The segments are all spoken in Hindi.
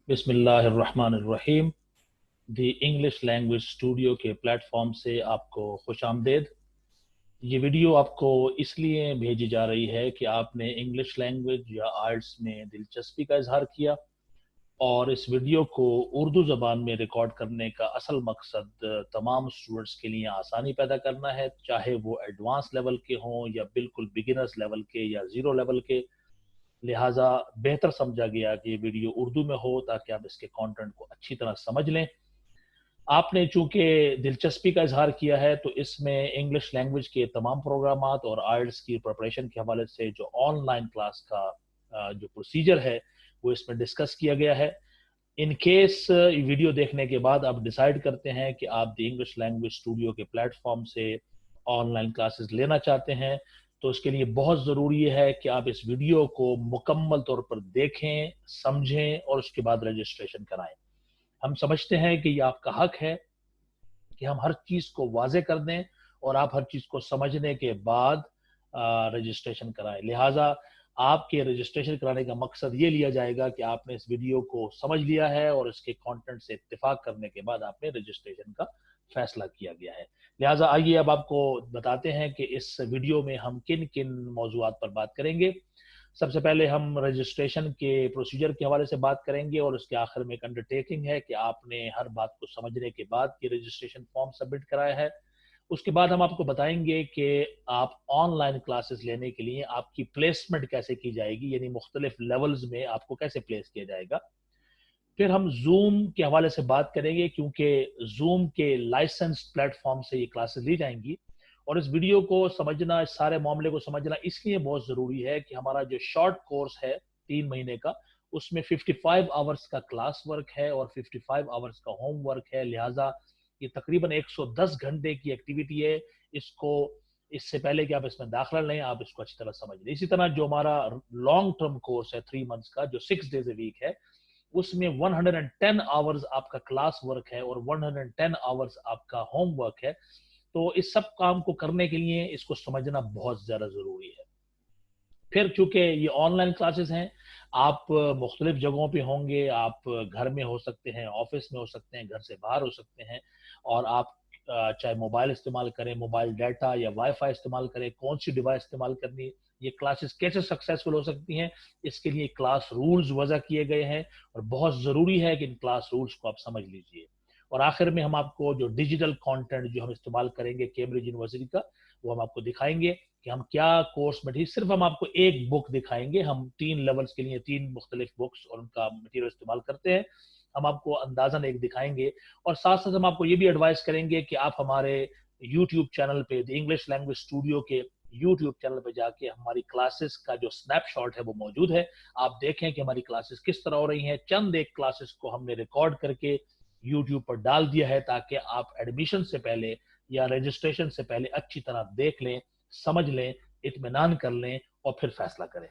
बिस्मिल्लाहिर्रहमानिर्रहीम। दी इंग्लिश लैंग्वेज स्टूडियो के प्लेटफॉर्म से आपको खुश आमदेद। ये वीडियो आपको इसलिए भेजी जा रही है कि आपने इंग्लिश लैंग्वेज या आर्ट्स में दिलचस्पी का इजहार किया और इस वीडियो को उर्दू ज़बान में रिकॉर्ड करने का असल मकसद तमाम स्टूडेंट्स के लिए आसानी पैदा करना है, चाहे वो एडवांस लेवल के हों या बिल्कुल बिगिनर्स लेवल के या ज़ीरो लेवल के। लिहाजा बेहतर समझा गया कि ये वीडियो उर्दू में हो ताकि आप इसके कंटेंट को अच्छी तरह समझ लें। आपने चूंकि दिलचस्पी का इजहार किया है तो इसमें इंग्लिश लैंग्वेज के तमाम प्रोग्रामात और आइल्स की प्रिपरेशन के हवाले से जो ऑनलाइन क्लास का जो प्रोसीजर है वो इसमें डिस्कस किया गया है। इन केस वीडियो देखने के बाद आप डिसाइड करते हैं कि आप द इंग्लिश लैंग्वेज स्टूडियो के प्लेटफॉर्म से ऑनलाइन क्लासेस लेना चाहते हैं, तो इसके लिए बहुत ज़रूरी है कि आप इस वीडियो को मुकम्मल तौर पर देखें, समझें और उसके बाद रजिस्ट्रेशन कराएं। हम समझते हैं कि ये आपका हक है कि हम हर चीज़ को वाजे कर दें और आप हर चीज़ को समझने के बाद रजिस्ट्रेशन कराएं। लिहाजा आपके रजिस्ट्रेशन कराने का मकसद ये लिया जाएगा कि आपने इस वीडियो को समझ लिया है और इसके कंटेंट से इत्तेफाक करने के बाद आपने रजिस्ट्रेशन का फैसला किया गया है। लिहाजा आइए अब आपको बताते हैं कि इस वीडियो में हम किन किन मौजूआत पर बात करेंगे। सबसे पहले हम रजिस्ट्रेशन के प्रोसीजर के हवाले से बात करेंगे और उसके आखिर में एक अंडरटेकिंग है कि आपने हर बात को समझने के बाद ये रजिस्ट्रेशन फॉर्म सबमिट कराया है। उसके बाद हम आपको बताएंगे कि आप ऑनलाइन क्लासेस लेने के लिए आपकी प्लेसमेंट कैसे की जाएगी, यानी मुख्तलिफ लेवल्स में आपको कैसे प्लेस किया जाएगा। फिर हम जूम के हवाले से बात करेंगे क्योंकि जूम के लाइसेंस प्लेटफॉर्म से ये क्लासेस ली जाएंगी और इस वीडियो को समझना, इस सारे मामले को समझना इसलिए बहुत ज़रूरी है कि हमारा जो शॉर्ट कोर्स है 3 महीने का, उसमें 55 आवर्स का क्लास वर्क है और 55 आवर्स का होम वर्क है। लिहाजा ये तकरीबन 110 घंटे की एक्टिविटी है। इसको इससे पहले कि आप इसमें दाखिला लें, आप इसको अच्छी तरह समझ लें। इसी तरह जो हमारा लॉन्ग टर्म कोर्स है 3 मंथ्स का, जो 6 डेज ए वीक है, उसमें 110 आवर्स आपका क्लास वर्क है और 110 आवर्स आपका होम वर्क है। तो इस सब काम को करने के लिए इसको समझना बहुत ज़्यादा ज़रूरी है। फिर चूंकि ये ऑनलाइन क्लासेस हैं, आप मुख्तलिफ जगहों पे होंगे, आप घर में हो सकते हैं, ऑफिस में हो सकते हैं, घर से बाहर हो सकते हैं, और आप चाहे मोबाइल इस्तेमाल करें, मोबाइल डाटा या वाईफाई इस्तेमाल करें, कौन सी डिवाइस इस्तेमाल करनी है, ये क्लासेस कैसे सक्सेसफुल हो सकती हैं, इसके लिए क्लास रूल्स वजह किए गए हैं और बहुत ज़रूरी है कि इन क्लास रूल्स को आप समझ लीजिए। और आखिर में हम आपको जो डिजिटल कंटेंट जो हम इस्तेमाल करेंगे कैम्ब्रिज यूनिवर्सिटी का, वो हम आपको दिखाएंगे कि हम क्या कोर्स मटेरियल, सिर्फ हम आपको एक बुक दिखाएंगे। हम 3 लेवल्स के लिए 3 मुख्तलिफ बुक्स और उनका मटेरियल इस्तेमाल करते हैं। हम आपको अंदाजन एक दिखाएंगे और साथ साथ हम आपको ये भी एडवाइस करेंगे कि आप हमारे यूट्यूब चैनल पे, द इंग्लिश लैंग्वेज स्टूडियो के यूट्यूब चैनल पे जाके हमारी क्लासेस का जो स्नैपशॉट है वो मौजूद है। आप देखें कि हमारी क्लासेस किस तरह हो रही हैं। चंद एक क्लासेस को हमने रिकॉर्ड करके यूट्यूब पर डाल दिया है ताकि आप एडमिशन से पहले या रजिस्ट्रेशन से पहले अच्छी तरह देख लें, समझ लें, इत्मीनान कर लें और फिर फैसला करें।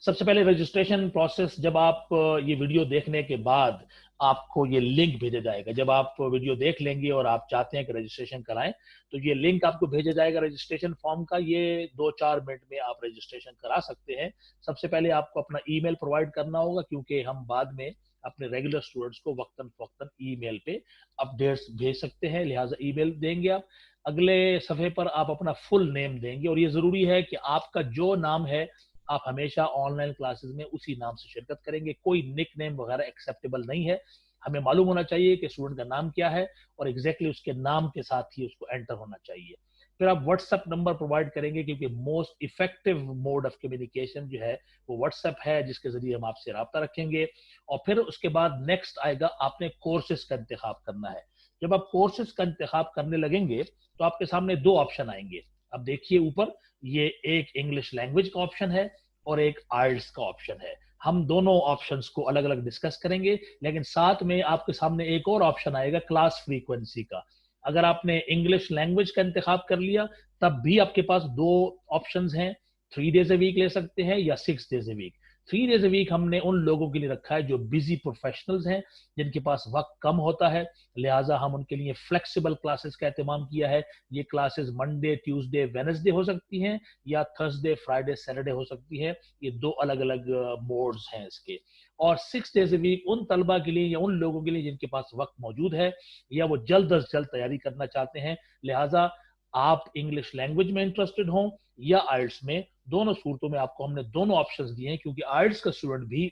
सबसे पहले रजिस्ट्रेशन प्रोसेस, जब आप ये वीडियो देखने के बाद आपको ये लिंक भेजा जाएगा। जब आप वीडियो देख लेंगे और आप चाहते हैं कि रजिस्ट्रेशन कराएं, तो ये लिंक आपको भेजा जाएगा रजिस्ट्रेशन फॉर्म का। ये 2-4 मिनट में आप रजिस्ट्रेशन करा सकते हैं। सबसे पहले आपको अपना ईमेल प्रोवाइड करना होगा क्योंकि हम बाद में अपने रेगुलर स्टूडेंट्स को वक्तन फवक्तन ईमेल पे अपडेट्स भेज सकते हैं। लिहाजा ईमेल देंगे आप। अगले सफ़े पर आप अपना फुल नेम देंगे और ये ज़रूरी है कि आपका जो नाम है आप हमेशा ऑनलाइन क्लासेस में उसी नाम से शिरकत करेंगे। कोई निक नेम वगैरह एक्सेप्टेबल नहीं है। हमें मालूम होना चाहिए कि स्टूडेंट का नाम क्या है और एग्जैक्टली उसके नाम के साथ ही उसको एंटर होना चाहिए। फिर आप व्हाट्सएप नंबर प्रोवाइड करेंगे क्योंकि most effective mode of communication जो है वो व्हाट्सएप है, जिसके जरिए हम आपसे रब्ता रखेंगे। और फिर उसके बाद नेक्स्ट आएगा, आपने कोर्सेज का इंतखाब करना है। जब आप कोर्सेज का इंतखाब करने लगेंगे तो आपके सामने 2 ऑप्शन आएंगे। अब देखिए ऊपर, ये एक इंग्लिश लैंग्वेज का ऑप्शन है और एक आइल्स का ऑप्शन है। हम दोनों ऑप्शंस को अलग अलग डिस्कस करेंगे, लेकिन साथ में आपके सामने एक और ऑप्शन आएगा क्लास फ्रीक्वेंसी का। अगर आपने इंग्लिश लैंग्वेज का इंतखाब कर लिया तब भी आपके पास 2 ऑप्शंस हैं, 3 डेज ए वीक ले सकते हैं या 6 days a week. 3 days a week हमने उन लोगों के लिए रखा है जो बिजी प्रोफेशनल्स हैं, जिनके पास वक्त कम होता है, लिहाजा हम उनके लिए फ्लेक्सिबल क्लासेस का एहतमाम किया है। ये क्लासेस मंडे, ट्यूसडे, वेडनेसडे हो सकती हैं या थर्सडे, फ्राइडे, सैटरडे हो सकती है। ये 2 अलग-अलग मोड्स हैं इसके। और 6 डेज अ वीक उन तलबा के लिए या उन लोगों के लिए जिनके पास वक्त मौजूद है या वो जल्द अज जल्द तैयारी करना चाहते हैं। लिहाजा आप इंग्लिश लैंग्वेज में इंटरेस्टेड हों या आइल्स में, दोनों सूरतों में आपको हमने दोनों ऑप्शंस दिए हैं, क्योंकि आइल्स का स्टूडेंट भी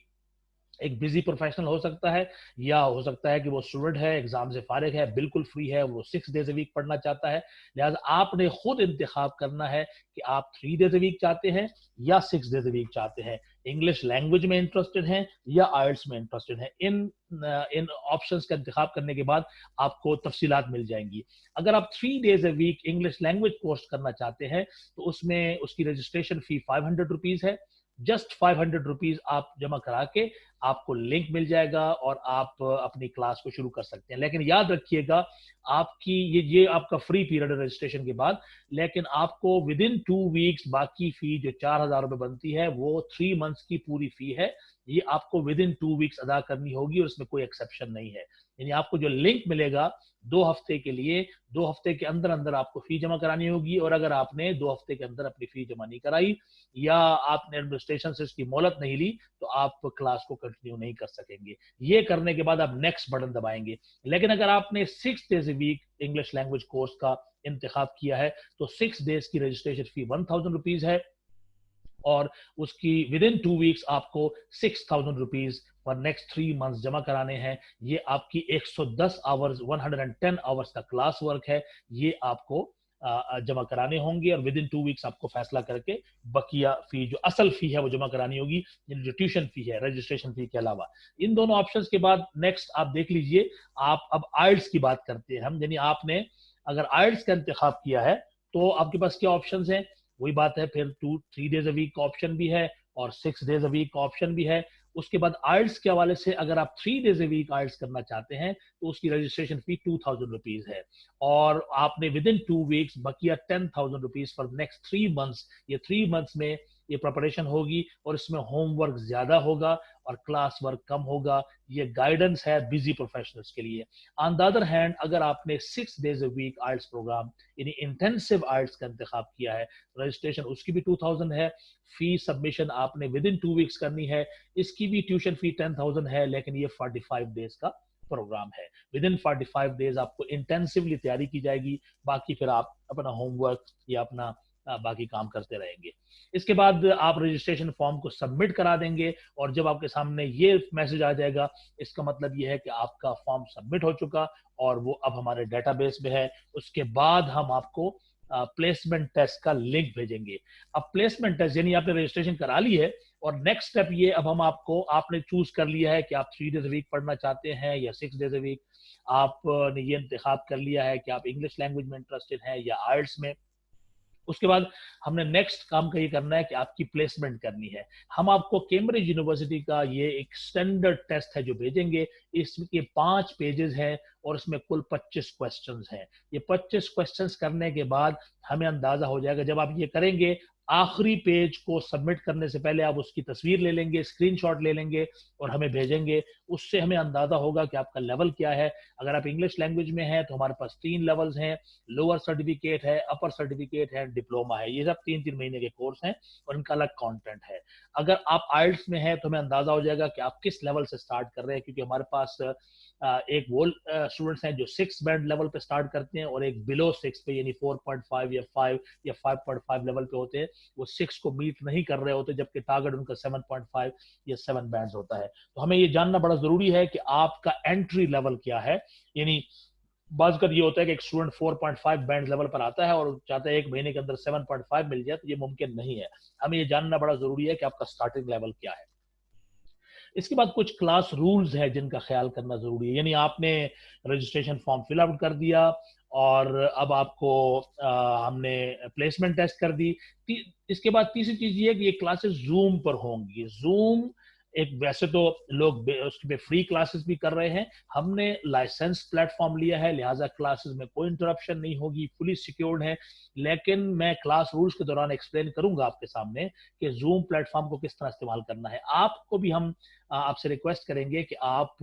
एक बिजी प्रोफेशनल हो सकता है, या हो सकता है कि वो स्टूडेंट है, एग्जाम से फारिग है, बिल्कुल फ्री है, वो 6 डेज अ वीक पढ़ना चाहता है। लिहाजा आपने खुद इंतखाब करना है कि आप 3 डेज अ वीक चाहते हैं या 6 डेज अ वीक चाहते हैं, इंग्लिश लैंग्वेज में इंटरेस्टेड हैं या आइल्स में इंटरेस्टेड हैं। इन ऑप्शंस का इंतखाब करने के बाद आपको तफसीलात मिल जाएंगी। अगर आप 3 days a week English language course करना चाहते हैं तो उसमें उसकी रजिस्ट्रेशन फी 500 रुपीज है। जस्ट 500 रुपीज आप जमा करा के आपको लिंक मिल जाएगा और आप अपनी क्लास को शुरू कर सकते हैं। लेकिन याद रखिएगा, आपकी ये आपका फ्री पीरियड है रजिस्ट्रेशन के बाद, लेकिन आपको विद इन 2 वीक्स बाकी फी जो 4,000 रुपए बनती है वो 3 मंथ्स की पूरी फी है, ये आपको विद इन 2 वीक्स अदा करनी होगी और इसमें कोई एक्सेप्शन नहीं है। यानी आपको जो लिंक मिलेगा 2 हफ्ते के लिए, 2 हफ्ते के अंदर अंदर आपको फी जमा करानी होगी, और अगर आपने 2 हफ्ते के अंदर अपनी फी जमा नहीं कराई या आपने एडमिनिस्ट्रेशन से इसकी मोहलत नहीं ली तो आप क्लास को कंटिन्यू नहीं कर सकेंगे। ये करने के बाद आप नेक्स्ट बटन दबाएंगे। लेकिन अगर आपने 6 days a week English language course का इंतखाब किया है तो 6 डेज की रजिस्ट्रेशन फी 1000 रुपीज है, और उसकी विद इन 2 वीक्स आपको 6000 रुपीज फॉर नेक्स्ट 3 मंथ्स जमा कराने हैं। ये आपकी 110 आवर्स 110 आवर्स का क्लास वर्क है, ये आपको जमा कराने होंगे, और विद इन 2 वीक्स आपको फैसला करके बकिया फी जो असल फी है वो जमा करानी होगी, जो ट्यूशन फी है रजिस्ट्रेशन फी के अलावा। इन दोनों ऑप्शंस के बाद नेक्स्ट आप देख लीजिए, आप अब आइल्स की बात करते हैं हम। यानी आपने अगर आइल्स का इंतखाब किया है तो आपके पास क्या ऑप्शंस हैं? वही बात है, फिर 3 डेज अ वीक का ऑप्शन भी है और 6 डेज अ वीक का ऑप्शन भी है। उसके बाद आइल्स के हवाले से अगर आप 3 डेज अ वीक आइल्स करना चाहते हैं तो उसकी रजिस्ट्रेशन फी 2000 रुपीज है, और आपने within 2 weeks Bakiya 10,000 rupees for next 3 months. ये 3 मंथ्स में ये प्रिपरेशन होगी और इसमें होमवर्क ज्यादा होगा और क्लास वर्क कम होगा। ये गाइडेंस है बिजी प्रोफेशनल्स के लिए। ऑन द अदर हैंड, अगर आपने 6 days a week IELTS program यानी इंटेंसिव आइल्स का इंतखाब किया है, रजिस्ट्रेशन उसकी भी 2000 है, फी सबमिशन आपने विद इन 2 वीक्स करनी है, इसकी भी ट्यूशन फी 10,000 है, लेकिन ये 45 डेज का प्रोग्राम है। विद इन 45 डेज आपको इंटेंसिवली तैयारी की जाएगी, बाकी फिर आप अपना होमवर्क या अपना बाकी काम करते रहेंगे। इसके बाद आप रजिस्ट्रेशन फॉर्म को सबमिट करा देंगे, और जब आपके सामने ये मैसेज आ जाएगा, इसका मतलब ये है कि आपका फॉर्म सबमिट हो चुका और वो अब हमारे डेटाबेस में है। उसके बाद हम आपको प्लेसमेंट टेस्ट का लिंक भेजेंगे। अब प्लेसमेंट टेस्ट यानी आपने रजिस्ट्रेशन करा ली है, और नेक्स्ट स्टेप ये, अब हम आपको, आपने चूज कर लिया है कि आप 3 डेज वीक पढ़ना चाहते हैं या 6 डेज वीक, आपने ये इंतखाब कर लिया है कि आप इंग्लिश लैंग्वेज में इंटरेस्टेड हैं या आइल्स में। उसके बाद हमने नेक्स्ट काम का ये करना है कि आपकी प्लेसमेंट करनी है। हम आपको कैम्ब्रिज यूनिवर्सिटी का ये एक स्टैंडर्ड टेस्ट है जो भेजेंगे। इसके 5 पेजेस हैं और इसमें कुल 25 क्वेश्चंस हैं। ये 25 क्वेश्चंस करने के बाद हमें अंदाजा हो जाएगा, जब आप ये करेंगे, आखिरी पेज को सबमिट करने से पहले आप उसकी तस्वीर ले लेंगे, स्क्रीनशॉट ले लेंगे और हमें भेजेंगे। उससे हमें अंदाजा होगा कि आपका लेवल क्या है। अगर आप इंग्लिश लैंग्वेज में हैं तो हमारे पास 3 लेवल्स हैं, लोअर सर्टिफिकेट है, अपर सर्टिफिकेट है, डिप्लोमा है। ये सब 3-3 महीने के कोर्स हैं और इनका अलग कंटेंट है। अगर आप आइल्स में हैं तो हमें अंदाजा हो जाएगा कि आप किस लेवल से स्टार्ट कर रहे हैं, क्योंकि हमारे पास एक वो स्टूडेंट्स हैं जो 6 बैंड लेवल पे स्टार्ट करते हैं और एक बिलो 6 पे यानी 4.5 या 5 या 5.5 लेवल पे होते हैं। वो 6 को मीट नहीं कर रहे होते, जबकि टारगेट उनका 7.5 या 7 बैंड होता है। तो हमें ये जानना बड़ा जरूरी है कि आपका एंट्री लेवल क्या है। यानी बाज़ ये होता है कि एक स्टूडेंट 4.5 बैंड लेवल पर आता है और चाहता है 1 महीने के अंदर 7.5 मिल जाए, तो ये मुमकिन नहीं है। हमें ये जानना बड़ा जरूरी है कि आपका स्टार्टिंग लेवल क्या है। इसके बाद कुछ क्लास रूल्स हैं जिनका ख्याल करना जरूरी है। यानी आपने रजिस्ट्रेशन फॉर्म फिल आउट कर दिया और अब आपको हमने प्लेसमेंट टेस्ट कर दी। इसके बाद तीसरी चीज ये है कि ये क्लासेस जूम पर होंगी। जूम एक वैसे तो लोग उसके पे फ्री क्लासेस भी कर रहे हैं, हमने लाइसेंस प्लेटफॉर्म लिया है, लिहाजा क्लासेस में कोई इंटरप्शन नहीं होगी, फुली सिक्योर्ड है। लेकिन मैं क्लास रूल्स के दौरान एक्सप्लेन करूंगा आपके सामने कि जूम प्लेटफॉर्म को किस तरह इस्तेमाल करना है। आपको भी हम आपसे रिक्वेस्ट करेंगे कि आप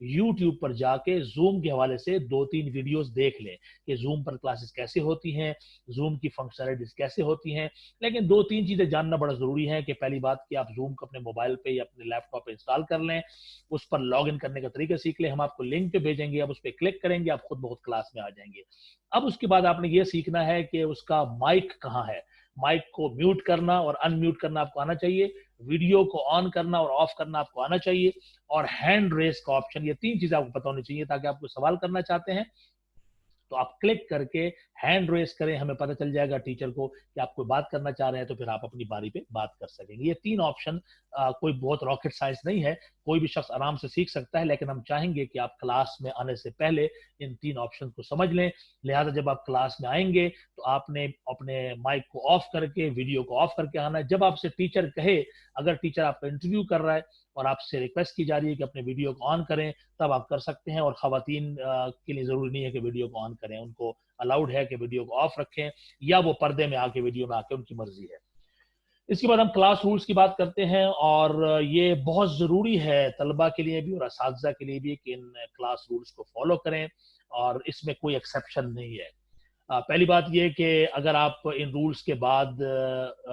यूट्यूब पर जाके जूम के हवाले से 2-3 वीडियोस देख लें कि जूम पर क्लासेस कैसे होती हैं, जूम की फंक्शनलिटीज कैसे होती हैं। लेकिन 2-3 चीजें जानना बड़ा जरूरी है कि पहली बात कि आप जूम को अपने मोबाइल पे या अपने लैपटॉप पे इंस्टॉल कर लें, उस पर लॉग इन करने का तरीका सीख लें। हम आपको लिंक पे भेजेंगे, आप उस पर क्लिक करेंगे, आप खुद बहुत क्लास में आ जाएंगे। अब उसके बाद आपने ये सीखना है कि उसका माइक कहाँ है, माइक को म्यूट करना और अनम्यूट करना आपको आना चाहिए, वीडियो को ऑन करना और ऑफ करना आपको आना चाहिए, और हैंड रेस का ऑप्शन, ये 3 चीजें आपको पता होनी चाहिए ताकि आप कोई सवाल करना चाहते हैं तो आप क्लिक करके हैंड रेस करें, हमें पता चल जाएगा टीचर को कि आप कोई बात करना चाह रहे हैं, तो फिर आप अपनी बारी पे बात कर सकेंगे। ये 3 ऑप्शन कोई बहुत रॉकेट साइंस नहीं है, कोई भी शख्स आराम से सीख सकता है, लेकिन हम चाहेंगे कि आप क्लास में आने से पहले इन 3 ऑप्शन को समझ लें। लिहाजा जब आप क्लास में आएंगे तो आपने अपने माइक को ऑफ करके, वीडियो को ऑफ करके आना है। जब आपसे टीचर कहे, अगर टीचर आपका इंटरव्यू कर रहा है और आपसे रिक्वेस्ट की जा रही है कि अपने वीडियो को ऑन करें, तब आप कर सकते हैं। और खवातीन के लिए जरूरी नहीं है कि वीडियो को ऑन करें, उनको अलाउड है कि वीडियो को ऑफ रखें या वो पर्दे में आके वीडियो में आके, उनकी मर्जी है। इसके बाद हम क्लास रूल्स की बात करते हैं, और ये बहुत ज़रूरी है तलबा के लिए भी और असातिज़ा के लिए भी कि इन क्लास रूल्स को फॉलो करें, और इसमें कोई एक्सेप्शन नहीं है। पहली बात ये कि अगर आप इन रूल्स के बाद,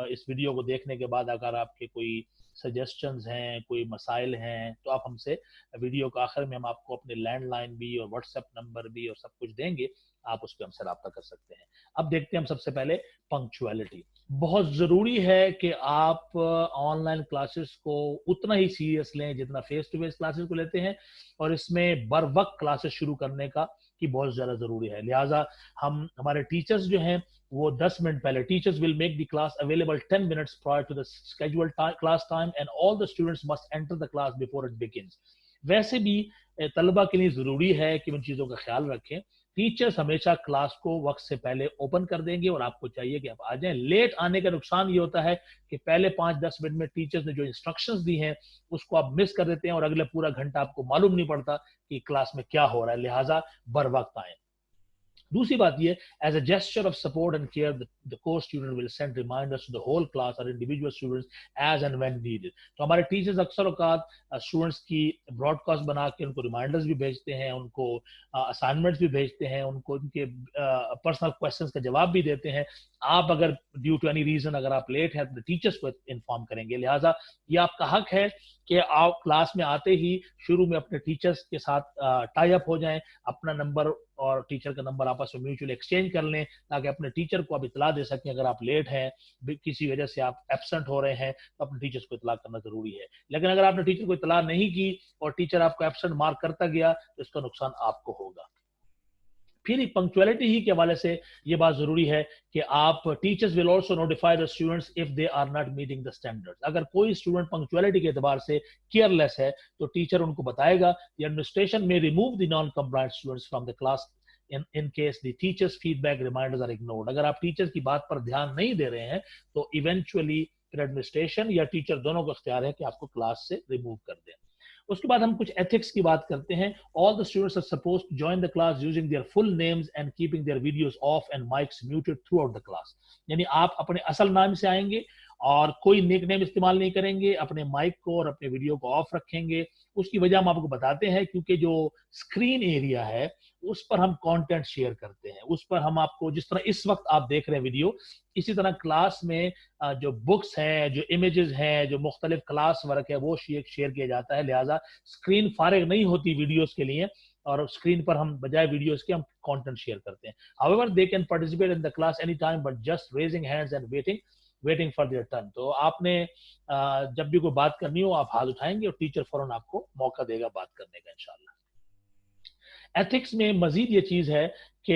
इस वीडियो को देखने के बाद अगर आपके कोई सजेशंस हैं, कोई मसाइल हैं, तो आप हमसे, वीडियो के आखिर में हम आपको अपने लैंडलाइन भी और व्हाट्सएप नंबर भी और सब कुछ देंगे, आप उस पर हमसे रब्ता कर सकते हैं। अब देखते हैं हम सबसे पहले पंक्चुअलिटी। बहुत ज़रूरी है कि आप ऑनलाइन क्लासेस को उतना ही सीरियस लें जितना फेस टू फेस क्लासेस को लेते हैं, और इसमें बर वक्त क्लासेस शुरू करने का की बहुत ज़्यादा ज़रूरी है। लिहाजा हम, हमारे टीचर्स जो हैं वो 10 मिनट पहले, teachers will make the class available 10 minutes prior to the scheduled class time and all the students must enter the class before it begins. वैसे भी तलबा के लिए ज़रूरी है कि उन चीज़ों का ख्याल रखें। टीचर्स हमेशा क्लास को वक्त से पहले ओपन कर देंगे और आपको चाहिए कि आप आ जाएं। लेट आने का नुकसान ये होता है कि पहले 5-10 मिनट में टीचर्स ने जो इंस्ट्रक्शंस दी हैं उसको आप मिस कर देते हैं और अगले पूरा घंटा आपको मालूम नहीं पड़ता कि क्लास में क्या हो रहा है। लिहाजा बर वक्त आए। दूसरी बात ये, as a gesture of support and care the course student will send reminders to the whole class और individual students as and when needed. तो हमारे टीचर्स अक्सर औकात स्टूडेंट्स की ब्रॉडकास्ट बना के उनको रिमाइंडर्स भी भेजते हैं, उनको असाइनमेंट्स भी भेजते हैं, उनको उनके पर्सनल क्वेश्चंस का जवाब भी देते हैं। आप अगर ड्यू टू एनी रीजन अगर आप लेट हैं तो टीचर्स को इन्फॉर्म करेंगे। लिहाजा ये आपका हक है कि आप क्लास में आते ही शुरू में अपने टीचर्स के साथ टाई अप हो जाएं, अपना नंबर और टीचर का नंबर आपस में म्यूचुअल एक्सचेंज कर लें, ताकि अपने टीचर को आप इतला दे सकें। अगर आप लेट हैं, किसी वजह से आप एब्सेंट हो रहे हैं, तो अपने टीचर्स को इतला करना जरूरी है। लेकिन अगर आपने टीचर को इतला नहीं की और टीचर आपको एब्सेंट मार्क करता गया, तो इसका नुकसान आपको होगा। फिर पंक्चुअलिटी ही के हवाले से ये बात जरूरी है कि आप, teachers will also notify the students if they are not meeting the standards. अगर कोई स्टूडेंट पंक्चुअलिटी के एतबार से केयरलेस है तो टीचर उनको बताएगा। द एडमिनिस्ट्रेशन में remove the non compliant students from the class in case the teachers feedback reminders are ignored। अगर आप टीचर्स की बात पर ध्यान नहीं दे रहे हैं तो इवेंचुअली फिर एडमिनिस्ट्रेशन या टीचर दोनों को इख्तियार है कि आपको क्लास से रिमूव कर दें। उसके बाद हम कुछ एथिक्स की बात करते हैं। All the students are supposed to join the class using their full names and keeping their videos off and mics muted throughout the class. यानी आप अपने असल नाम से आएंगे और कोई निक नेम इस्तेमाल नहीं करेंगे, अपने माइक को और अपने वीडियो को ऑफ रखेंगे। उसकी वजह हम आपको बताते हैं, क्योंकि जो स्क्रीन एरिया है उस पर हम कंटेंट शेयर करते हैं, उस पर हम आपको, जिस तरह इस वक्त आप देख रहे हैं वीडियो, इसी तरह क्लास में जो बुक्स हैं, जो इमेजेस हैं, जो मुख्तलिफ क्लास वर्क है, वो शेयर किया जाता है। लिहाजा स्क्रीन फारिग नहीं होती वीडियोस के लिए, और स्क्रीन पर हम बजाय वीडियोस के हम कंटेंट शेयर करते हैं। However they can participate in the class any time but just raising hands and waiting for their turn. तो आपने जब भी कोई बात करनी हो आप हाथ उठाएंगे और टीचर फौरन आपको मौका देगा बात करने का इंशाल्लाह। एथिक्स में मजीद ये चीज है कि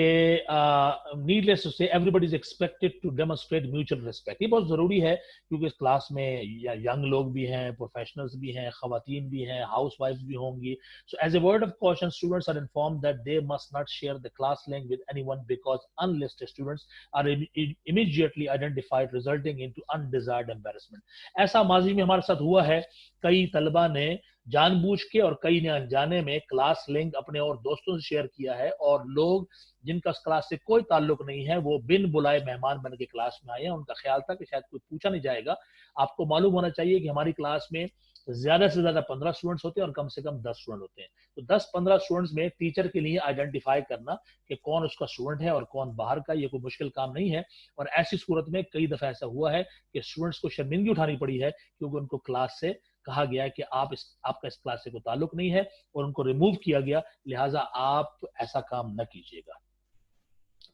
needless to say everybody is expected to demonstrate mutual respect. ये बहुत जरूरी है क्योंकि इस क्लास में यंग लोग भी हैं, प्रोफेशनल्स भी हैं, खवातीन भी हैं, हाउस वाइफ भी होंगी। So as a word of caution students are informed that they must not share the class link with anyone because unlisted students are immediately identified resulting into undesired embarrassment. ऐसा माजी में हमारे साथ हुआ है, कई तलबा ने जानबूझ के और कई ने अनजाने में क्लास लिंक अपने और दोस्तों से शेयर किया है, और लोग जिनका उस क्लास से कोई ताल्लुक नहीं है वो बिन बुलाए मेहमान बन के क्लास में आए हैं। उनका ख्याल था कि शायद कोई पूछा नहीं जाएगा। आपको मालूम होना चाहिए कि हमारी क्लास में ज्यादा से ज्यादा 15 स्टूडेंट्स होते हैं और कम से कम 10 स्टूडेंट होते हैं। तो 10-15 स्टूडेंट्स में टीचर के लिए आइडेंटिफाई करना कि कौन उसका स्टूडेंट है और कौन बाहर का, ये कोई मुश्किल काम नहीं है। और ऐसी सूरत में कई दफा ऐसा हुआ है कि स्टूडेंट्स को शर्मिंदगी उठानी पड़ी है क्योंकि उनको क्लास से कहा गया कि आपका इस क्लास से कोई ताल्लुक नहीं है और उनको रिमूव किया गया, लिहाजा आप ऐसा काम न कीजिएगा।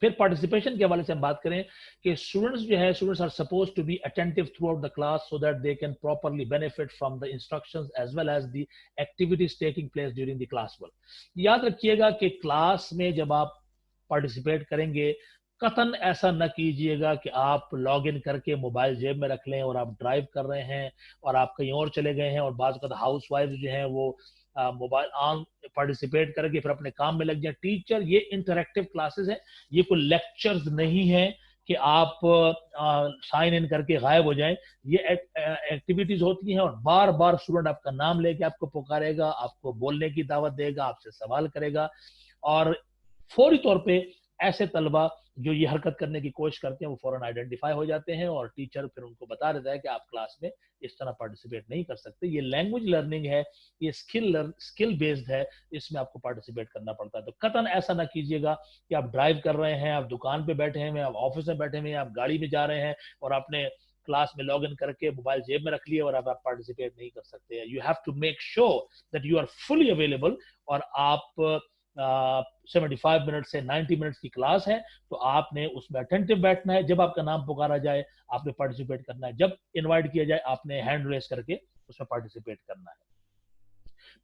फिर पार्टिसिपेशन के हवाले से हम बात करें कि students are suppose to be attentive throughout the class so that they can properly benefit from the instructions as well as the activities taking place during the class work. याद रखिएगा कि क्लास में जब आप पार्टिसिपेट करेंगे, कतन ऐसा न कीजिएगा कि आप लॉग इन करके मोबाइल जेब में रख लें और आप ड्राइव कर रहे हैं और आप कहीं और चले गए हैं, और बाज़ वक़्त हाउस वाइफ जो हैं वो मोबाइल ऑन पार्टिसिपेट करके फिर अपने काम में लग जाए। टीचर, ये इंटरेक्टिव क्लासेस हैं, ये कोई लेक्चर्स नहीं है कि आप साइन इन करके गायब हो जाएं। ये एक्टिविटीज होती हैं और बार बार स्टूडेंट आपका नाम लेके आपको पुकारेगा, आपको बोलने की दावत देगा, आपसे सवाल करेगा, और फौरी तौर पे ऐसे तलबा जो ये हरकत करने की कोशिश करते हैं वो फौरन आइडेंटिफाई हो जाते हैं और टीचर फिर उनको बता देता है कि आप क्लास में इस तरह पार्टिसिपेट नहीं कर सकते। ये लैंग्वेज लर्निंग है, ये स्किल बेस्ड है, इसमें आपको पार्टिसिपेट करना पड़ता है। तो कतन ऐसा ना कीजिएगा कि आप ड्राइव कर रहे हैं, आप दुकान पे बैठे हैं, आप ऑफिस में बैठे हुए हैं, आप गाड़ी में जा रहे हैं और आपने क्लास में लॉग इन करके मोबाइल जेब में रख लिया और अब आप पार्टिसिपेट नहीं कर सकते। You have to make sure that you are fully available, और आप 75 मिनट से 90 मिनट्स की क्लास है तो आपने उसमें अटेंटिव बैठना है। जब आपका नाम पुकारा जाए आपने पार्टिसिपेट करना है, जब इनवाइट किया जाए आपने हैंड रेस करके उसमें पार्टिसिपेट करना है।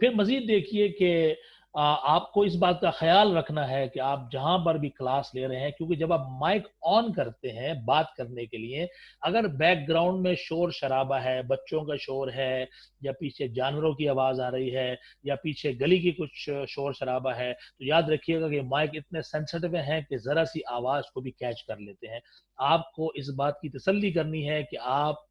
फिर मजीद देखिए कि आपको इस बात का ख्याल रखना है कि आप जहां पर भी क्लास ले रहे हैं, क्योंकि जब आप माइक ऑन करते हैं बात करने के लिए, अगर बैकग्राउंड में शोर शराबा है, बच्चों का शोर है, या पीछे जानवरों की आवाज आ रही है, या पीछे गली की कुछ शोर शराबा है, तो याद रखिएगा कि माइक इतने सेंसिटिव हैं कि जरा सी आवाज को भी कैच कर लेते हैं। आपको इस बात की तसल्ली करनी है कि आप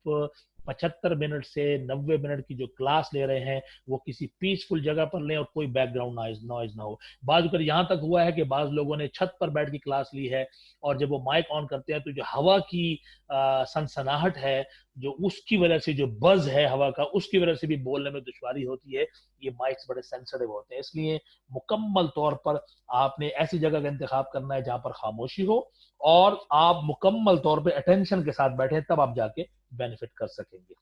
75 मिनट से 90 मिनट की जो क्लास ले रहे हैं वो किसी पीसफुल जगह पर लें और कोई बैकग्राउंड नॉइज ना हो। बाज कर यहाँ तक हुआ है कि बाज लोगों ने छत पर बैठ के क्लास ली है और जब वो माइक ऑन करते हैं तो जो हवा की सनसनाहट है, जो उसकी वजह से जो बज है हवा का, उसकी वजह से भी बोलने में दुश्वारी होती है। ये माइक्स बड़े सेंसिटिव होते हैं, इसलिए मुकम्मल तौर पर आपने ऐसी जगह का इंतखाब करना है जहां पर खामोशी हो और आप मुकम्मल तौर पर अटेंशन के साथ बैठे, तब आप जाके बेनिफिट कर सकेंगे।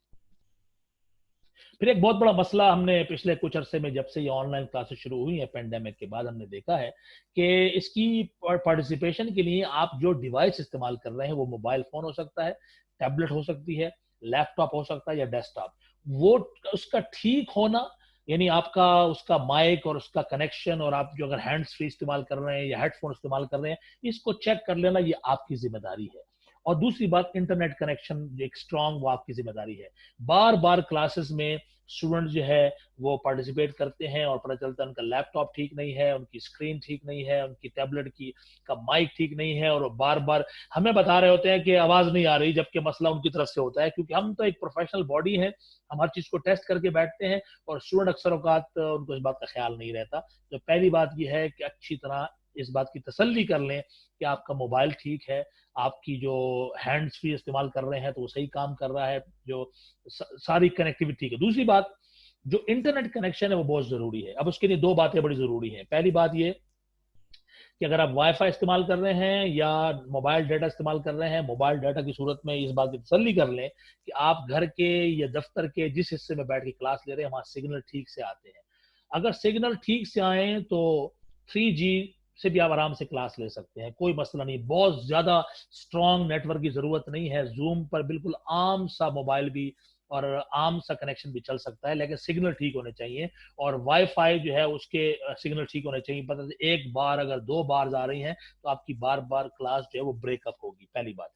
फिर एक बहुत बड़ा मसला हमने पिछले कुछ अरसे में, जब से ये ऑनलाइन क्लासेस शुरू हुई है पेंडेमिक के बाद, हमने देखा है कि इसकी पार्टिसिपेशन के लिए आप जो डिवाइस इस्तेमाल कर रहे हैं वो मोबाइल फोन हो सकता है, टैबलेट हो सकती है, लैपटॉप हो सकता है या डेस्कटॉप। वो उसका ठीक होना, यानी आपका उसका माइक और उसका कनेक्शन, और आप जो अगर हैंड्स फ्री इस्तेमाल कर रहे हैं या हेडफोन इस्तेमाल कर रहे हैं, इसको चेक कर लेना, ये आपकी जिम्मेदारी है। और दूसरी बात, इंटरनेट कनेक्शन एक स्ट्रांग, वो आपकी जिम्मेदारी है। बार बार क्लासेस में स्टूडेंट जो है वो पार्टिसिपेट करते हैं और पता चलता है उनका लैपटॉप ठीक नहीं है, उनकी स्क्रीन ठीक नहीं है, उनकी टैबलेट की का माइक ठीक नहीं है, और बार बार हमें बता रहे होते हैं कि आवाज नहीं आ रही, जबकि मसला उनकी तरफ से होता है। क्योंकि हम तो एक प्रोफेशनल बॉडी है, हम हर चीज को टेस्ट करके बैठते हैं और स्टूडेंट अक्सर औकात उनको इस बात का ख्याल नहीं रहता। तो पहली बात यह है कि अच्छी तरह इस बात की तसल्ली कर लें कि आपका मोबाइल ठीक है, आपकी जो हैंड्स फ्री इस्तेमाल कर रहे हैं तो वो सही काम कर रहा है, जो सारी कनेक्टिविटी ठीक है। दूसरी बात, जो इंटरनेट कनेक्शन है वो बहुत जरूरी है। अब उसके लिए दो बातें बड़ी जरूरी हैं। पहली बात ये कि अगर आप वाईफाई इस्तेमाल कर रहे हैं या मोबाइल डाटा इस्तेमाल कर रहे हैं, मोबाइल डाटा की सूरत में इस बात की तसल्ली कर लें कि आप घर के या दफ्तर के जिस हिस्से में बैठ के क्लास ले रहे हैं वहां सिग्नल ठीक से आते हैं। अगर सिग्नल ठीक से आए तो 3G से भी आप आराम से क्लास ले सकते हैं, कोई मसला नहीं। बहुत ज्यादा स्ट्रॉन्ग नेटवर्क की जरूरत नहीं है। जूम पर बिल्कुल आम सा मोबाइल भी और आम सा कनेक्शन भी चल सकता है, लेकिन सिग्नल ठीक होने चाहिए और वाईफाई जो है उसके सिग्नल ठीक होने चाहिए। पता एक बार अगर 2 बार आ रही हैं तो आपकी बार बार क्लास जो है वो ब्रेकअप होगी, पहली बात।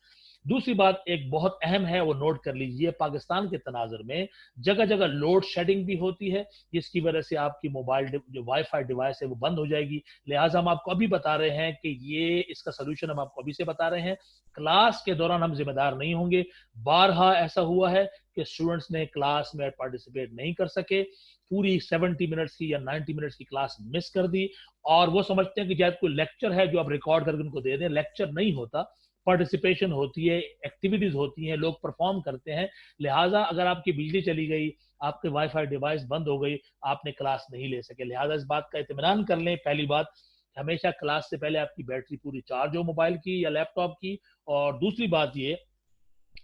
दूसरी बात एक बहुत अहम है, वो नोट कर लीजिए, पाकिस्तान के तनाजुर में जगह जगह लोड शेडिंग भी होती है, जिसकी वजह से आपकी मोबाइल जो वाईफाई डिवाइस है वो बंद हो जाएगी। लिहाजा हम आपको अभी बता रहे हैं कि ये इसका सोल्यूशन हम आपको अभी से बता रहे हैं। क्लास के दौरान हम जिम्मेदार नहीं होंगे। बारहा ऐसा हुआ है कि स्टूडेंट्स ने क्लास में पार्टिसिपेट नहीं कर सके, पूरी 70 मिनट्स की या 90 मिनट्स की क्लास मिस कर दी, और वो समझते हैं कि शायद कोई लेक्चर है जो आप रिकॉर्ड करके उनको दे दें। लेक्चर नहीं होता, पार्टिसिपेशन होती है, एक्टिविटीज होती हैं, लोग परफॉर्म करते हैं। लिहाजा अगर आपकी बिजली चली गई, आपके वाईफाई डिवाइस बंद हो गई, आपने क्लास नहीं ले सके। लिहाजा इस बात का इत्मीनान कर लें, पहली बात हमेशा क्लास से पहले आपकी बैटरी पूरी चार्ज हो मोबाइल की या लैपटॉप की। और दूसरी बात ये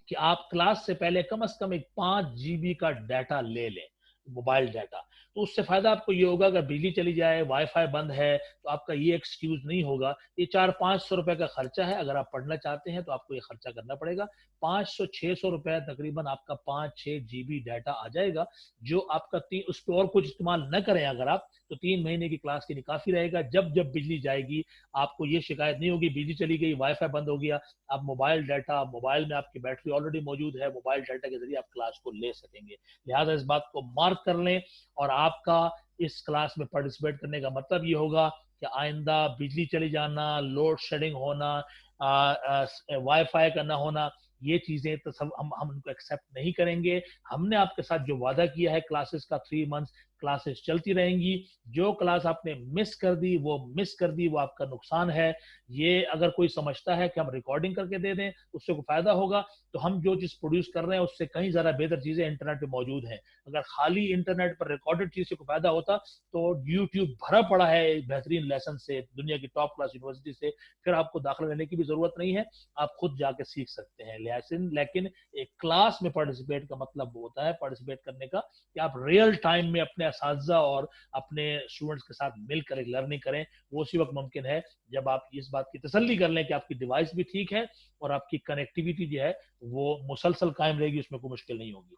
कि आप क्लास से पहले कम से कम एक 5 GB का डाटा ले लें, मोबाइल डाटा। तो उससे फायदा आपको ये होगा, अगर बिजली चली जाए, वाईफाई बंद है, तो आपका ये एक्सक्यूज नहीं होगा। ये 400-500 रुपए का खर्चा है, अगर आप पढ़ना चाहते हैं तो आपको ये खर्चा करना पड़ेगा। 500-600 रुपए तकरीबन आपका 5-6 GB डाटा आ जाएगा, जो आपका उस पर और कुछ इस्तेमाल न करें अगर आप, तो 3 महीने की क्लास के लिए काफी रहेगा। जब जब बिजली जाएगी आपको ये शिकायत नहीं होगी, बिजली चली गई, वाईफाई बंद हो गया, आप मोबाइल डाटा, मोबाइल में आपकी बैटरी ऑलरेडी मौजूद है, मोबाइल डाटा के जरिए आप क्लास को ले सकेंगे। लिहाजा इस बात को मार्क कर लें, और आपका इस क्लास में पार्टिसिपेट करने का मतलब ये होगा कि आइंदा बिजली चली जाना, लोड शेडिंग होना, वाईफाई का ना होना, ये चीजें तो सब हम उनको एक्सेप्ट नहीं करेंगे। हमने आपके साथ जो वादा किया है क्लासेस का, 3 मंथ्स क्लासेस चलती रहेंगी। जो क्लास आपने मिस कर दी वो मिस कर दी, वो आपका नुकसान है। ये अगर कोई समझता है कि हम रिकॉर्डिंग करके दे दें उससे कोई फायदा होगा, तो हम जो चीज प्रोड्यूस कर रहे हैं उससे कहीं ज्यादा बेहतर चीजें इंटरनेट पे मौजूद हैं। अगर खाली इंटरनेट पर रिकॉर्डेड चीज से कोई फायदा होता तो यूट्यूब भरा पड़ा है बेहतरीन लेसन से, दुनिया की टॉप क्लास यूनिवर्सिटी से, फिर आपको दाखिला लेने की भी जरूरत नहीं है, आप खुद जाके सीख सकते हैं। लेकिन एक क्लास में पार्टिसिपेट का मतलब होता है, पार्टिसिपेट करने का, कि आप रियल टाइम में अपने असातिज़ा और अपने स्टूडेंट्स के साथ मिलकर एक लर्निंग करें। वो उसी वक्त मुमकिन है जब आप इस बात की तसल्ली कर लें कि आपकी डिवाइस भी ठीक है और आपकी कनेक्टिविटी जो है वो मुसलसल कायम रहेगी, उसमें कोई मुश्किल नहीं होगी।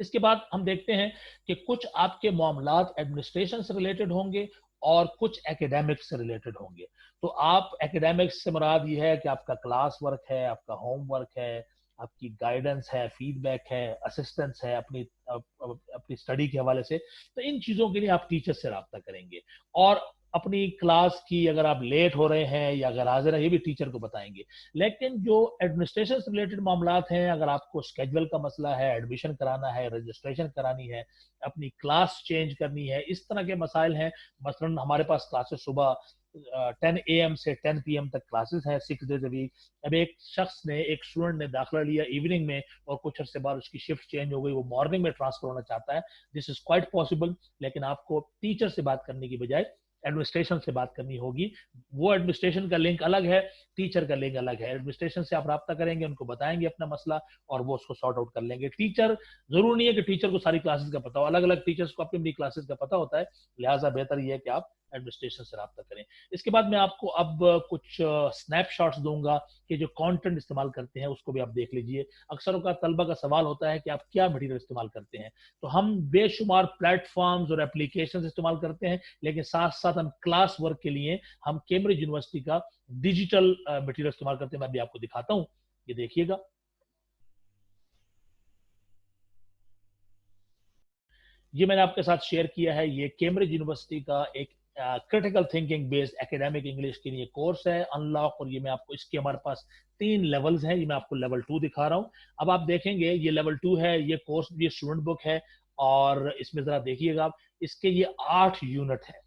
इसके बाद हम देखते हैं कि कुछ आपके मामलात एडमिनिस्ट्रेशन से रिलेटेड होंगे और कुछ एकेडमिक्स से रिलेटेड होंगे। तो आप एकेडमिक्स से मुराद ये है कि आपका क्लास वर्क है, आपका होमवर्क है, आपकी गाइडेंस है, फीडबैक है, असिस्टेंस है अपनी स्टडी के हवाले से। तो इन चीज़ों के लिए आप टीचर से रब्ता करेंगे, और अपनी क्लास की अगर आप लेट हो रहे हैं या अगर हाजिर है ये भी टीचर को बताएंगे। लेकिन जो एडमिनिस्ट्रेशन से रिलेटेड मामलात हैं, अगर आपको स्केड्यूल का मसला है, एडमिशन कराना है, रजिस्ट्रेशन करानी है, अपनी क्लास चेंज करनी है, इस तरह के मसाइल हैं। मसलन हमारे पास क्लासेस सुबह 10 AM से 10 PM तक क्लासेस हैं, 6 days a वीक। अब एक स्टूडेंट ने दाखिला लिया इवनिंग में और कुछ अर्से बाद उसकी शिफ्ट चेंज हो गई, वो मॉर्निंग में ट्रांसफर होना चाहता है। दिस इज क्वाइट पॉसिबल, लेकिन आपको टीचर से बात करने की बजाय एडमिनिस्ट्रेशन से बात करनी होगी। वो एडमिनिस्ट्रेशन का लिंक अलग है, टीचर का लिंक अलग है। एडमिनिस्ट्रेशन से आप रब्ता करेंगे, उनको बताएंगे अपना मसला और वो उसको सॉर्ट आउट कर लेंगे। टीचर, जरूर नहीं है कि टीचर को सारी क्लासेस का पता हो, अलग अलग टीचर्स को अपनी अपनी क्लासेस का पता होता है। लिहाजा बेहतर ये है कि आप एडमिनिस्ट्रेशन से रब्ता करें। इसके बाद मैं आपको अब कुछ स्नैपशॉट्स दूंगा कि जो कंटेंट इस्तेमाल करते हैं उसको भी आप देख लीजिए। अक्सर का तलबा का सवाल होता है कि आप क्या मटेरियल इस्तेमाल करते हैं। तो हम बेशुमार प्लेटफॉर्म्स और एप्लीकेशंस इस्तेमाल करते हैं, लेकिन साथ साथ हम क्लास वर्क के लिए हम कैम्ब्रिज यूनिवर्सिटी का डिजिटल मटेरियल इस्तेमाल करते हैं। मैं भी आपको दिखाता हूं, ये देखिएगा। ये मैंने आपके साथ शेयर किया है, ये कैम्ब्रिज यूनिवर्सिटी का एक critical thinking based academic English के लिए कोर्स है, अनलॉक। और ये मैं आपको, इसके हमारे पास 3 लेवल्स हैं, ये मैं आपको लेवल 2 दिखा रहा हूँ। अब आप देखेंगे ये लेवल 2 है, ये कोर्स, ये स्टूडेंट बुक है, और इसमें जरा देखिएगा आप, इसके ये 8 यूनिट है,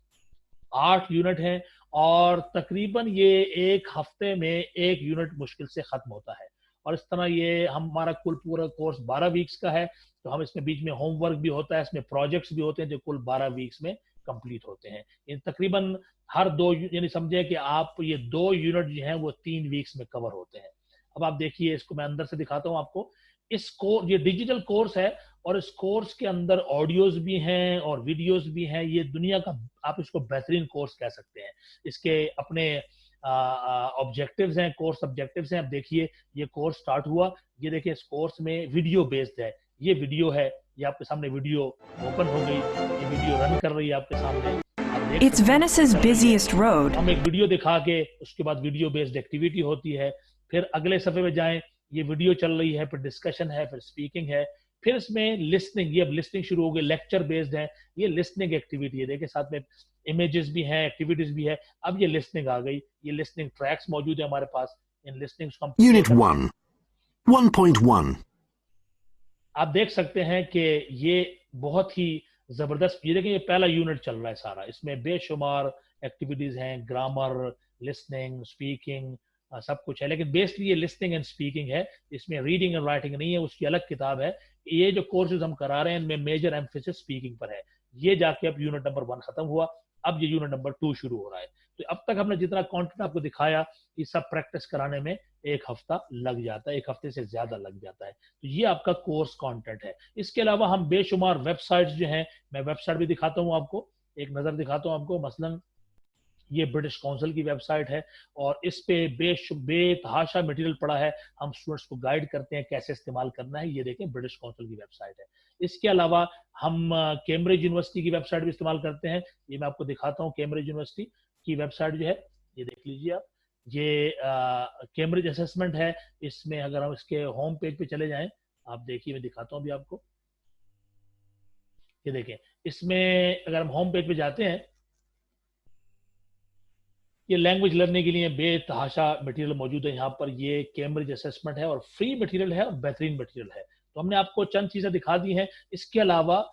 8 यूनिट है, और तकरीबन ये एक हफ्ते में एक यूनिट मुश्किल से खत्म होता है। और इस तरह ये हमारा कुल पूरा कोर्स 12 वीक्स का है। तो हम इसमें बीच में होमवर्क भी होता है, इसमें प्रोजेक्ट्स भी होते हैं जो कुल 12 वीक्स में कंप्लीट होते हैं। इन तकरीबन हर दो, यानी समझे कि आप ये 2 यूनिट जो हैं वो 3 वीक्स में कवर होते हैं। अब आप देखिए, इसको मैं अंदर से दिखाता हूँ आपको। इस कोर्स, ये डिजिटल कोर्स है, और इस कोर्स के अंदर ऑडियोज भी हैं और वीडियोज भी हैं। ये दुनिया का, आप इसको बेहतरीन कोर्स कह सकते हैं। इसके अपने ऑब्जेक्टिव्स हैं, कोर्स ऑब्जेक्टिव्स हैं। अब देखिए, ये कोर्स स्टार्ट हुआ, ये देखिए, इस कोर्स में वीडियो बेस्ड है। ये वीडियो है, ये आपके सामने वीडियो ओपन हो गई, ये वीडियो रन कर रही है आपके सामने, आप देख It's Venice's busiest road. हम एक वीडियो दिखा के उसके बाद वीडियो बेस्ड एक्टिविटी होती है, फिर अगले सफ़े में जाएं, ये वीडियो चल रही है, फिर डिस्कशन है, फिर स्पीकिंग है, फिर इसमें लिसनिंग, ये अब लिसनिंग शुरू हो गई, लेक्चर बेस्ड है, ये लिसनिंग एक्टिविटी है। देखिए साथ में इमेजेस भी हैं, एक्टिविटीज भी है। अब ये लिसनिंग आ गई, ये लिसनिंग ट्रैक्स मौजूद है हमारे पास, इन लिसनिंग को हम Unit 1, 1.1. आप देख सकते हैं कि ये बहुत ही जबरदस्त, ये देखिए ये पहला यूनिट चल रहा है सारा, इसमें बेशुमार एक्टिविटीज हैं, ग्रामर, लिसनिंग, स्पीकिंग, सब कुछ है, लेकिन बेसिकली ये लिसनिंग एंड स्पीकिंग है, इसमें रीडिंग एंड राइटिंग नहीं है, उसकी अलग किताब है। ये जो कोर्सेज हम करा रहे हैं इनमें मेजर एम्फेसिस स्पीकिंग पर है। ये जाके अब यूनिट नंबर 1 खत्म हुआ, अब ये यूनिट नंबर 2 शुरू हो रहा है। तो अब तक हमने जितना कंटेंट आपको दिखाया, ये सब प्रैक्टिस कराने में 1 हफ्ता लग जाता है, 1 हफ्ते से ज्यादा लग जाता है। तो ये आपका कोर्स कंटेंट है। इसके अलावा हम बेशुमार वेबसाइट्स जो हैं, मैं वेबसाइट भी दिखाता हूँ आपको, एक नजर दिखाता हूँ आपको। मसलन ये ब्रिटिश काउंसिल की वेबसाइट है और इस पे बेतहाशा मटेरियल पड़ा है, हम स्टूडेंट्स को गाइड करते हैं कैसे इस्तेमाल करना है। ये देखें ब्रिटिश काउंसिल की वेबसाइट है। इसके अलावा हम कैम्ब्रिज यूनिवर्सिटी की वेबसाइट भी इस्तेमाल करते हैं, ये मैं आपको दिखाता हूँ। कैम्ब्रिज यूनिवर्सिटी की वेबसाइट जो है, ये देख लीजिए आप, ये कैम्ब्रिज असेसमेंट है। इसमें अगर हम इसके होम पेज पे चले जाएं, आप देखिए, मैं दिखाता हूँ अभी आपको, ये देखें, इसमें अगर हम होम पेज पे जाते हैं, ये लैंग्वेज लर्निंग के लिए बेतहाशा मटेरियल मौजूद है यहाँ पर। ये कैम्ब्रिज असेसमेंट है और फ्री मटेरियल है और बेहतरीन मटेरियल है। तो हमने आपको चंद चीजें दिखा दी हैं। इसके अलावा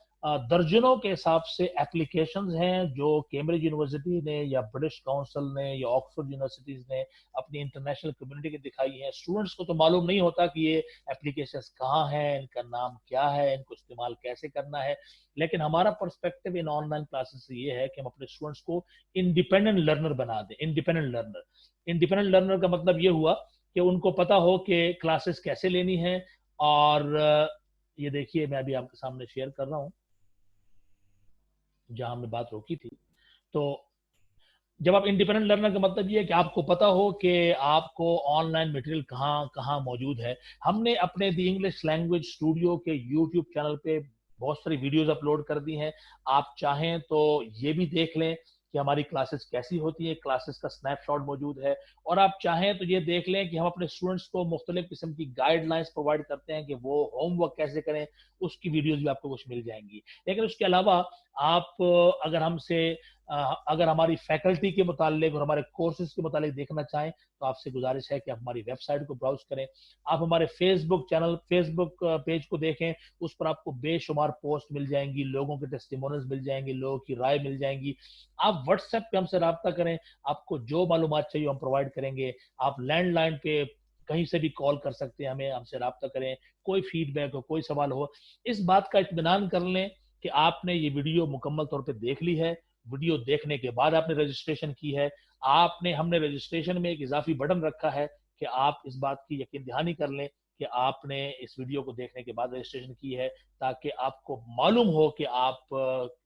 दर्जनों के हिसाब से एप्लीकेशंस हैं जो कैम्ब्रिज यूनिवर्सिटी ने या ब्रिटिश काउंसिल ने या ऑक्सफोर्ड यूनिवर्सिटीज ने अपनी इंटरनेशनल कम्युनिटी की दिखाई है। स्टूडेंट्स को तो मालूम नहीं होता कि ये एप्लीकेशंस कहाँ हैं, इनका नाम क्या है, इनको इस्तेमाल कैसे करना है, लेकिन हमारा पर्सपेक्टिव इन ऑनलाइन क्लासेस से ये है कि हम अपने स्टूडेंट्स को इंडिपेंडेंट लर्नर बना दें। इंडिपेंडेंट लर्नर का मतलब ये हुआ कि उनको पता हो कि क्लासेस कैसे लेनी है। और ये देखिए, मैं अभी आपके सामने शेयर कर रहा हूँ जहां हमने बात रोकी थी। तो जब आप इंडिपेंडेंट लर्नर का मतलब ये है कि आपको पता हो कि आपको ऑनलाइन मटेरियल कहाँ कहाँ मौजूद है। हमने अपने द इंग्लिश लैंग्वेज स्टूडियो के यूट्यूब चैनल पे बहुत सारी वीडियोस अपलोड कर दी हैं। आप चाहें तो ये भी देख लें कि हमारी क्लासेस कैसी होती है, क्लासेस का स्नैपशॉट मौजूद है। और आप चाहें तो ये देख लें कि हम अपने स्टूडेंट्स को मुख्तलिफ किस्म की गाइडलाइंस प्रोवाइड करते हैं कि वो होमवर्क कैसे करें, उसकी वीडियोस भी आपको कुछ मिल जाएंगी। लेकिन उसके अलावा आप अगर हमसे अगर हमारी फैकल्टी के मुतालिक और हमारे कोर्सेज के मुतालिक देखना चाहें तो आपसे गुजारिश है कि आप हमारी वेबसाइट को ब्राउज करें। आप हमारे फेसबुक पेज को देखें, उस पर आपको बेशुमार पोस्ट मिल जाएंगी, लोगों के टेस्टिमोनियल्स मिल जाएंगे, लोगों की राय मिल जाएंगी। आप व्हाट्सएप पे हमसे रब्ता करें, आपको जो मालूमात चाहिए हम प्रोवाइड करेंगे। आप लैंडलाइन पे कहीं से भी कॉल कर सकते हैं, हमें हमसे रब्ता करें। कोई फीडबैक हो, कोई सवाल हो, इस बात का इत्मीनान कर लें कि आपने ये वीडियो मुकम्मल तौर पे देख ली है। वीडियो देखने के बाद आपने रजिस्ट्रेशन की है। हमने रजिस्ट्रेशन में एक इजाफी बटन रखा है कि आप इस बात की यकीन दहानी कर लें कि आपने इस वीडियो को देखने के बाद रजिस्ट्रेशन की है, ताकि आपको मालूम हो कि आप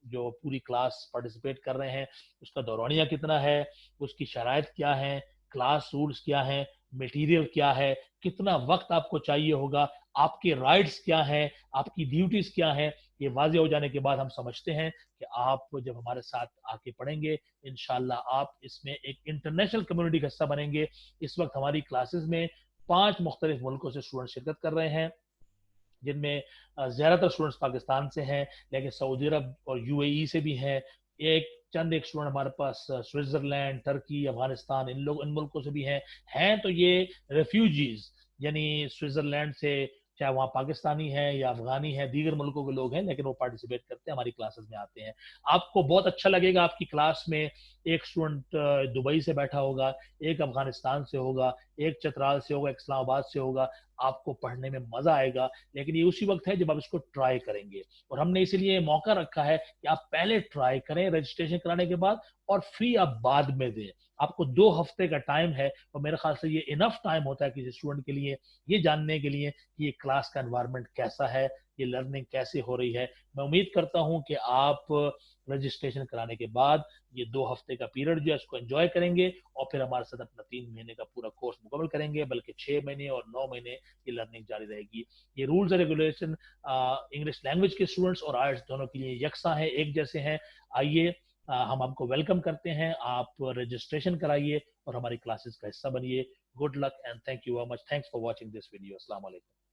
जो पूरी क्लास पार्टिसिपेट कर रहे हैं उसका दौरानिया कितना है, उसकी शराइत क्या है, क्लास रूल्स क्या हैं, मटेरियल क्या है, कितना वक्त आपको चाहिए होगा, आपके राइट्स क्या हैं, आपकी ड्यूटीज क्या हैं। ये वाज़ेह हो जाने के बाद हम समझते हैं कि आप जब हमारे साथ आके पढ़ेंगे, इंशाल्लाह आप इसमें एक इंटरनेशनल कम्युनिटी का हिस्सा बनेंगे। इस वक्त हमारी क्लासेस में 5 मुख्तलिफ मुल्कों से स्टूडेंट शिरकत कर रहे हैं, जिनमें ज़्यादातर स्टूडेंट्स पाकिस्तान से हैं, लेकिन सऊदी अरब और यूएई से भी हैं। एक स्टूडेंट हमारे पास स्विट्जरलैंड, टर्की, अफगानिस्तान, इन मुल्कों से भी हैं। तो ये रेफ्यूजीज यानी स्विट्जरलैंड से, चाहे वहाँ पाकिस्तानी है या अफगानी है, दीगर मुल्कों के लोग हैं, लेकिन वो पार्टिसिपेट करते हैं, हमारी क्लासेस में आते हैं। आपको बहुत अच्छा लगेगा। आपकी क्लास में एक स्टूडेंट दुबई से बैठा होगा, एक अफगानिस्तान से होगा, एक चतराल से होगा, एक इस्लामाबाद से होगा। आपको पढ़ने में मजा आएगा, लेकिन ये उसी वक्त है जब आप इसको ट्राई करेंगे। और हमने इसीलिए मौका रखा है कि आप पहले ट्राई करें रजिस्ट्रेशन कराने के बाद, और फी आप बाद में दें। आपको 2 हफ्ते का टाइम है, और मेरे ख्याल से ये इनफ टाइम होता है किसी स्टूडेंट के लिए ये जानने के लिए कि ये क्लास का एनवायरनमेंट कैसा है, ये लर्निंग कैसे हो रही है। मैं उम्मीद करता हूँ कि आप रजिस्ट्रेशन कराने के बाद ये 2 हफ्ते का पीरियड जो है उसको एंजॉय करेंगे और फिर हमारे साथ अपना 3 महीने का पूरा कोर्स मुकम्मल करेंगे, बल्कि 6 महीने और 9 महीने ये लर्निंग जारी रहेगी। ये rules and regulation English language के स्टूडेंट्स और आयल्स दोनों के लिए यकसा हैं, एक जैसे हैं। आइए हम आपको वेलकम करते हैं, आप रजिस्ट्रेशन कराइए और हमारी क्लासेस का हिस्सा बनिए। Good luck and thank you very much. Thanks for watching this video. अस्सलाम वालेकुम।